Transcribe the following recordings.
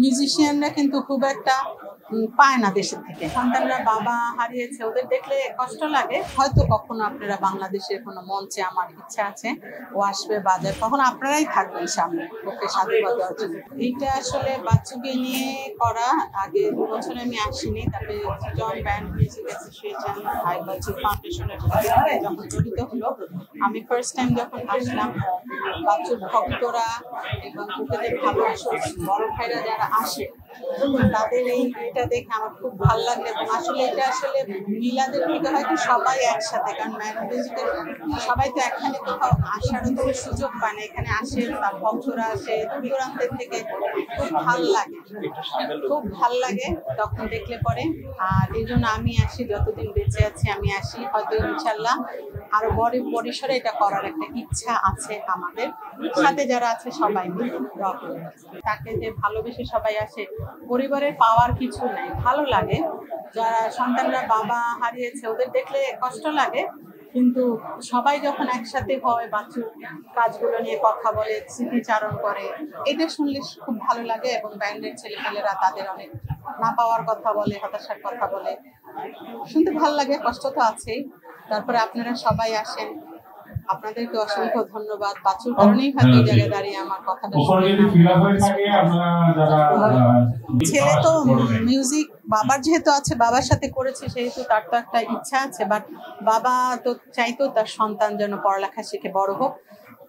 মিউজিশিয়ানরা কিন্তু খুব একটা পায় না দেশের থেকে। সন্তানরা বাবা হারিয়েছে, ওদের দেখলে কষ্ট লাগে। হয়তো কখনো আপনারা বাংলাদেশের কোনো মঞ্চে, আমার ইচ্ছা আছে ও আসবে বাজার, তখন আপনারাই থাকবেন সামনে ওকে সাধুবাদ দেওয়ার জন্য। এইটা আসলে বাচ্চুকে নিয়ে করা। আগে 2 বছর আমি আসিনি, তারপরে জন ব্যান্ড মিউজিক অ্যাসোসিয়েশন হাই বাচ্চু ফাউন্ডেশনের যখন জড়িত হলো, আমি ফার্স্ট টাইম যখন আসলাম, বাচ্চুর ভক্তরা এবং ওদের ভালোবাসা বড় ভাইরা যারা আসে তাদের এইটা দেখে আমার খুব ভালো লাগে। এবং আসলে এটা আসলে মিলাদের থেকে হয়তো সবাই একসাথে, কারণ মিউজিকের সবাই তো এখানে কোথাও আসারও তো সুযোগ পায় না, এখানে আসে, তার ভক্তরা আসে দূর দূরান্তের থেকে। খুব ভাল লাগে, খুব ভাল লাগে তখন দেখলে পরে। আর এই জন্য আমি আসি, যতদিন বেঁচে আছি আমি আসি। হয়তো ইনশাল্লাহ আরো বড় পরিসরে এটা করার একটা ইচ্ছা আছে আমাদের সাথে, যারা আছে সবাই মিলে। তাকে যে ভালোবেসে সবাই আসে, পরিবারের পাওয়ার কিছু নেই, ভালো লাগে। যারা সন্তানরা বাবা হারিয়েছে, ওদের দেখলে কষ্ট লাগে, কিন্তু সবাই যখন একসাথে হয়, বাচ্চুর কাজগুলো নিয়ে কথা বলে, স্মৃতিচারণ করে, এটা শুনলে খুব ভালো লাগে। এবং ব্যান্ডের ছেলেপেলেরা তাদের অনেক না পাওয়ার কথা বলে, হতাশার কথা বলে, শুনতে ভালো লাগে। কষ্ট তো আছেই। তারপরে আপনারা সবাই আসেন, আপনাদেরকে অসংখ্য ধন্যবাদ। বাচ্চুর কারণেই হয়তো এই জায়গায় দাঁড়িয়ে আমার কথাটা ছেলে তো মিউজিক বাবার যেহেতু আছে, বাবার সাথে করেছে, সেহেতু তার তো একটা ইচ্ছা আছে। বাট বাবা তো চাইতো তার সন্তান যেন পড়ালেখা শিখে বড় হোক।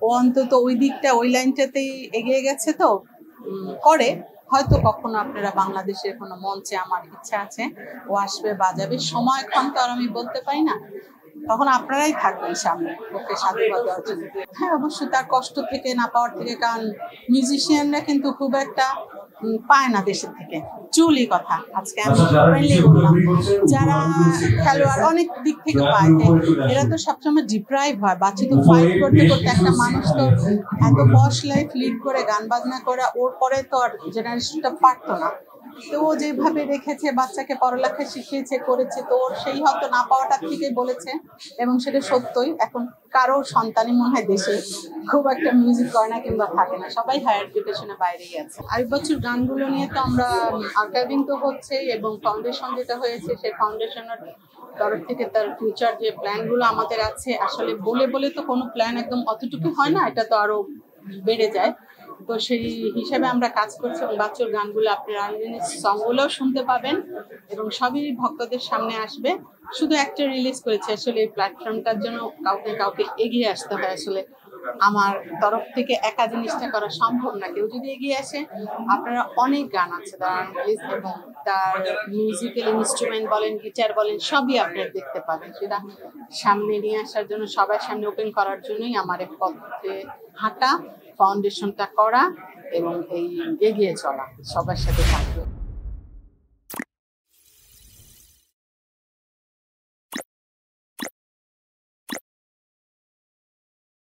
ও অন্তত ওই দিকটা, ওই লাইনটাতেই এগিয়ে গেছে, তো করে। হয়তো কখনো আপনারা বাংলাদেশের কোনো মঞ্চে, আমার ইচ্ছা আছে ও আসবে বাজাবে। সময়ক্ষণ তো আর আমি বলতে পারি না, তখন আপনারাই থাকবেন সামনে ওকে সাধুবাদ দেওয়ার জন্য। হ্যাঁ, অবশ্যই তার কষ্ট থেকে, না পাওয়ার থেকে, কারণ মিউজিশিয়ানরা কিন্তু খুব একটা পায় না দেশের থেকে। চুলি কথা আজকে আমি ফ্রেন্ডলি বললাম, যারা খেলোয়াড় অনেক দিক থেকে পায়, এরা তো সবসময় ডিপ্রাইভ হয়। বাচ্চা তো ফাইট করতে করতে, একটা মানুষ তো এত পশ লাইফ লিড করে গান বাজনা করে, ওর পরে তো আর জেনারেশনটা পারতো না। তো ও যেভাবে রেখেছে, বাচ্চাকে পড়ালেখা শিখিয়েছে, করেছে, তো ওর সেই হয়তো না পাওয়াটা থেকে বলেছে, এবং সেটা সত্যই। এখন কারো সন্তানই মনে হয় দেশে খুব একটা মিউজিক করে না কিংবা থাকে না, সবাই হায়ার এডুকেশনের বাইরেই আছে। আরেক বছর গানগুলো নিয়ে তো আমরা আর্কাইভিং তো হচ্ছেই, এবং ফাউন্ডেশন যেটা হয়েছে, সেই ফাউন্ডেশনের তরফ থেকে তার ফিউচার যে প্ল্যানগুলো আমাদের আছে, আসলে বলে বলে তো কোনো প্ল্যান একদম অতটুকু হয় না, এটা তো আরো বেড়ে যায়। তো সেই হিসাবে আমরা কাজ করছি, এবং বাচ্চুর গানগুলো আপনারা সংগুলোও শুনতে পাবেন, এবং সবই ভক্তদের সামনে আসবে। শুধু একটা রিলিজ করেছে, আসলে এই প্ল্যাটফর্মটার জন্য কাউকে কাউকে এগিয়ে আসতে হয়। আসলে আমার তরফ থেকে একা জিনিসটা করা সম্ভব না। কেউ যদি এগিয়ে আসে, আপনারা অনেক গান আছে তার রিলিজ, এবং তার মিউজিক্যাল ইনস্ট্রুমেন্ট বলেন, গিটার বলেন, সবই আপনারা দেখতে পাবেন। সেটা সামনে নিয়ে আসার জন্য, সবার সামনে ওপেন করার জন্যই আমার এক পথে হাঁটা, ফাউন্ডেশনটা করা, এবং এই এগিয়ে চলা, সবার সাথে থাকবে।